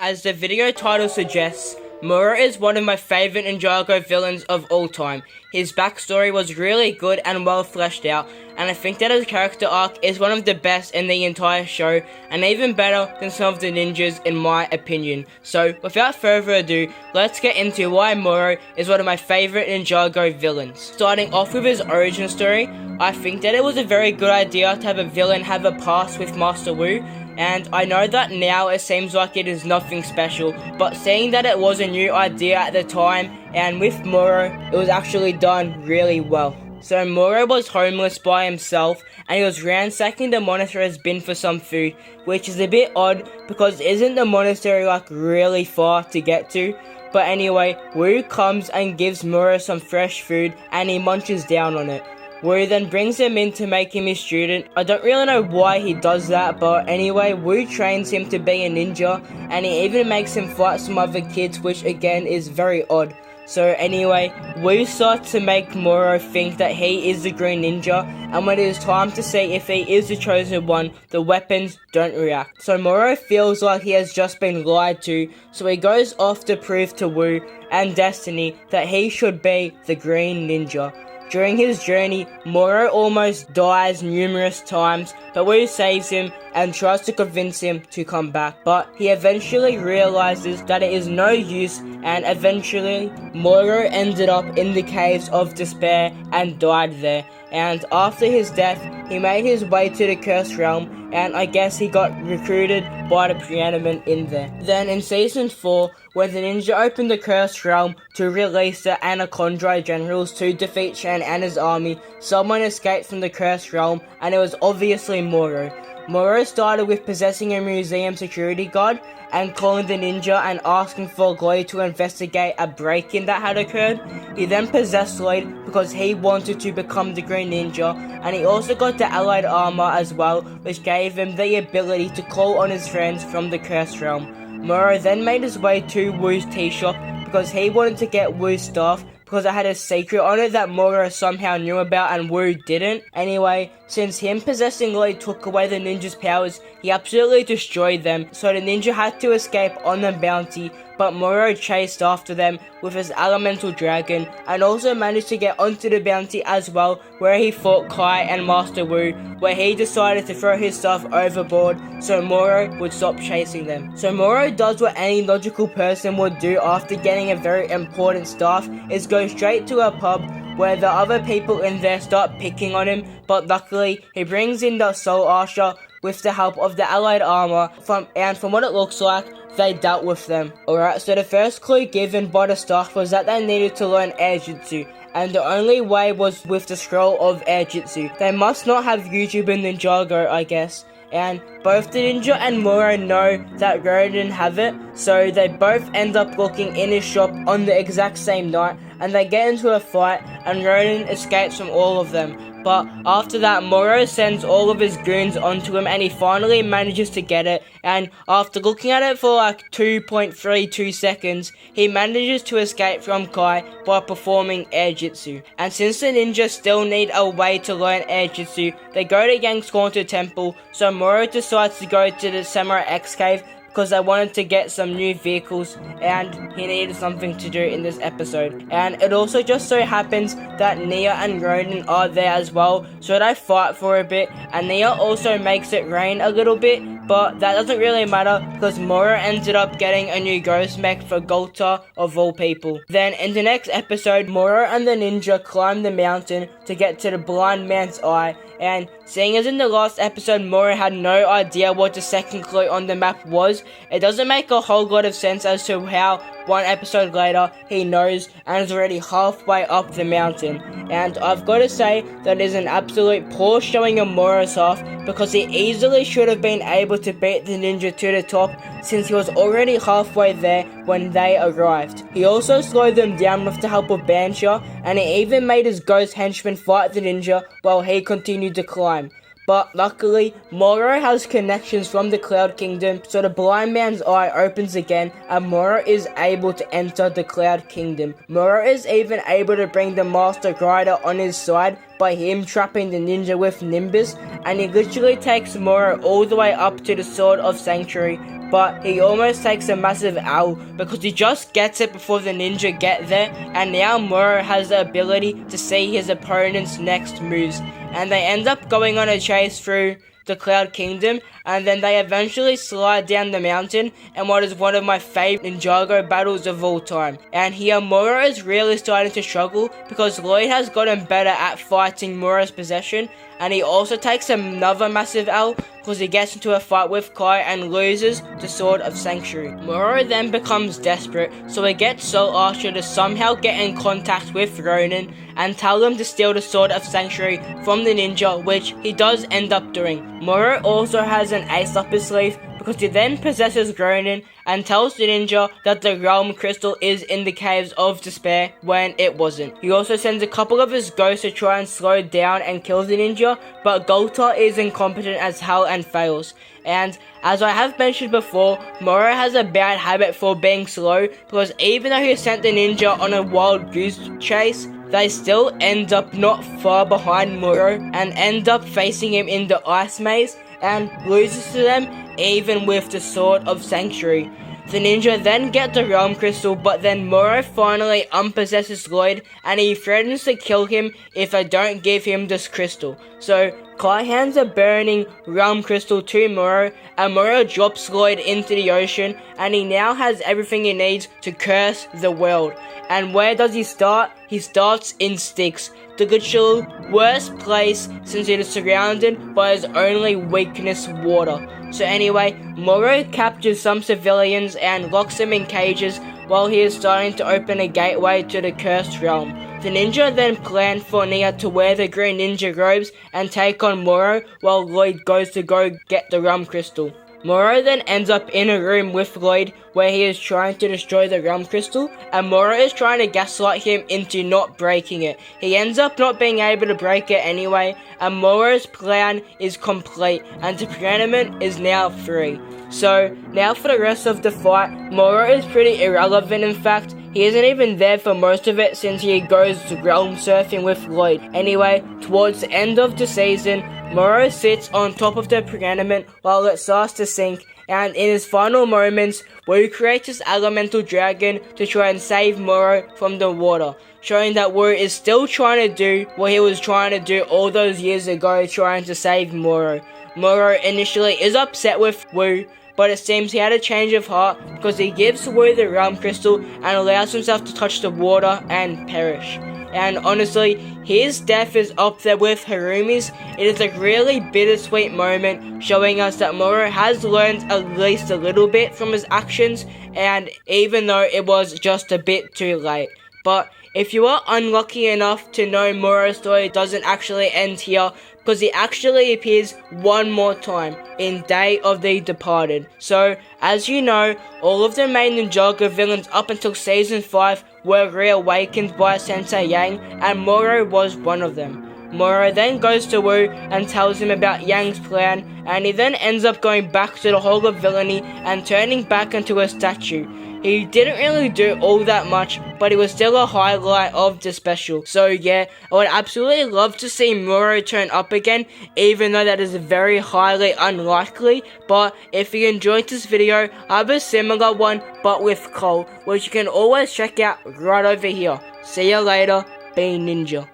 As the video title suggests, Morro is one of my favourite Ninjago villains of all time. His backstory was really good and well fleshed out, and I think that his character arc is one of the best in the entire show, and even better than some of the ninjas in my opinion. So, without further ado, let's get into why Morro is one of my favourite Ninjago villains. Starting off with his origin story, I think that it was a very good idea to have a villain have a past with Master Wu, and I know that now it seems like it is nothing special, but seeing that it was a new idea at the time, and with Morro, it was actually done really well. So Morro was homeless by himself, and he was ransacking the monastery's bin for some food, which is a bit odd, because isn't the monastery like really far to get to? But anyway, Wu comes and gives Morro some fresh food, and he munches down on it. Wu then brings him in to make him his student. I don't really know why he does that, but anyway, Wu trains him to be a ninja, and he even makes him fight some other kids, which again is very odd. So anyway, Wu starts to make Morro think that he is the Green Ninja, and when it is time to see if he is the chosen one, the weapons don't react. So Morro feels like he has just been lied to, so he goes off to prove to Wu and Destiny that he should be the Green Ninja. During his journey, Morro almost dies numerous times, but Wu saves him and tries to convince him to come back. But he eventually realizes that it is no use, and eventually Morro ended up in the Caves of Despair and died there. And after his death, he made his way to the Cursed Realm, and I guess he got recruited by the Preeminent in there. Then in Season 4, when the ninja opened the Cursed Realm to release the Anaconda generals to defeat Shan and his army, someone escaped from the Cursed Realm, and it was obviously Morro. Morro started with possessing a museum security guard and calling the ninja and asking for Lloyd to investigate a break-in that had occurred. He then possessed Lloyd because he wanted to become the Green Ninja, and he also got the allied armor as well, which gave him the ability to call on his friends from the Cursed Realm. Morro then made his way to Wu's tea shop because he wanted to get Wu's stuff, because it had a secret on it that Morro somehow knew about and Wu didn't. Anyway, since him possessing Lloyd took away the ninja's powers, he absolutely destroyed them, so the ninja had to escape on a bounty, but Morro chased after them with his elemental dragon, and also managed to get onto the bounty as well, where he fought Kai and Master Wu, where he decided to throw his stuff overboard so Morro would stop chasing them. So Morro does what any logical person would do after getting a very important staff, is go straight to a pub where the other people in there start picking on him, but luckily he brings in the Soul Archer with the help of the allied armor, and from what it looks like, they dealt with them. Alright, so the first clue given by the staff was that they needed to learn Air Jutsu, and the only way was with the scroll of Air Jutsu. They must not have YouTube and Ninjago, I guess. And both the ninja and Morro know that Ronin didn't have it, so they both end up looking in his shop on the exact same night, and they get into a fight, and Ronin escapes from all of them. But after that, Morro sends all of his goons onto him, and he finally manages to get it, and after looking at it for like 2.32 seconds, he manages to escape from Kai by performing Air Jutsu. And since the ninjas still need a way to learn Air Jutsu, they go to Yang's Haunted Temple, so Morro decides to go to the Samurai X Cave because they wanted to get some new vehicles, and he needed something to do in this episode. And it also just so happens that Nia and Ronin are there as well, so they fight for a bit, and Nia also makes it rain a little bit, but that doesn't really matter because Morro ended up getting a new ghost mech for Golta of all people. Then in the next episode, Morro and the ninja climb the mountain to get to the blind man's eye, and seeing as in the last episode Morro had no idea what the second clue on the map was, it doesn't make a whole lot of sense as to how one episode later he knows and is already halfway up the mountain. And I've got to say that is an absolute poor showing of Morro's half, because he easily should have been able to beat the ninja to the top since he was already halfway there when they arrived. He also slowed them down with the help of Bansha, and he even made his ghost henchman fight the ninja while he continued to climb. But luckily, Morro has connections from the Cloud Kingdom, so the blind man's eye opens again, and Morro is able to enter the Cloud Kingdom. Morro is even able to bring the Master Grider on his side by him trapping the ninja with Nimbus, and he literally takes Morro all the way up to the Sword of Sanctuary, but he almost takes a massive L because he just gets it before the ninja get there, and now Morro has the ability to see his opponent's next moves, and they end up going on a chase through the Cloud Kingdom, and then they eventually slide down the mountain in what is one of my favorite Ninjago battles of all time. And here Morro is really starting to struggle because Lloyd has gotten better at fighting Morro's possession, and he also takes another massive L because he gets into a fight with Kai and loses the Sword of Sanctuary. Morro then becomes desperate, so he gets Soul Archer to somehow get in contact with Ronin and tell them to steal the Sword of Sanctuary from the ninja, which he does end up doing. Morro also has an ace up his sleeve because he then possesses Ronin and tells the ninja that the Realm Crystal is in the Caves of Despair when it wasn't. He also sends a couple of his ghosts to try and slow down and kill the ninja, but Golta is incompetent as hell and fails. And as I have mentioned before, Morro has a bad habit for being slow because even though he sent the ninja on a wild goose chase, they still end up not far behind Morro and end up facing him in the ice maze and loses to them even with the Sword of Sanctuary. The ninja then get the Realm Crystal, but then Morro finally unpossesses Lloyd and he threatens to kill him if they don't give him this crystal. So Kai hands a burning Realm Crystal to Morro, and Morro drops Lloyd into the ocean, and he now has everything he needs to curse the world. And where does he start? He starts in Styx, the literal worst place since it is surrounded by his only weakness, water. So anyway, Morro captures some civilians and locks them in cages while he is starting to open a gateway to the cursed realm. The ninja then plan for Nia to wear the green ninja robes and take on Morro while Lloyd goes to go get the Realm Crystal. Morro then ends up in a room with Lloyd where he is trying to destroy the Realm Crystal, and Morro is trying to gaslight him into not breaking it. He ends up not being able to break it anyway, and Morro's plan is complete and the tournament is now free. So now for the rest of the fight, Morro is pretty irrelevant. In fact, he isn't even there for most of it since he goes realm surfing with Lloyd. Anyway, towards the end of the season, Morro sits on top of the predicament while it starts to sink, and in his final moments, Wu creates his elemental dragon to try and save Morro from the water, showing that Wu is still trying to do what he was trying to do all those years ago, trying to save Morro. Morro initially is upset with Wu, but it seems he had a change of heart because he gives Wu the Realm Crystal and allows himself to touch the water and perish. And honestly, his death is up there with Harumi's. It is a really bittersweet moment, showing us that Morro has learned at least a little bit from his actions, and even though it was just a bit too late. But if you are unlucky enough to know Morro's story doesn't actually end here, because he actually appears one more time in Day of the Departed. So, as you know, all of the main Ninjago villains up until Season 5 were reawakened by Sensei Yang, and Morro was one of them. Morro then goes to Wu and tells him about Yang's plan, and he then ends up going back to the Hall of Villainy and turning back into a statue. He didn't really do all that much, but it was still a highlight of the special. So yeah, I would absolutely love to see Morro turn up again, even though that is very highly unlikely. But if you enjoyed this video, I have a similar one, but with Cole, which you can always check out right over here. See ya later, be ninja.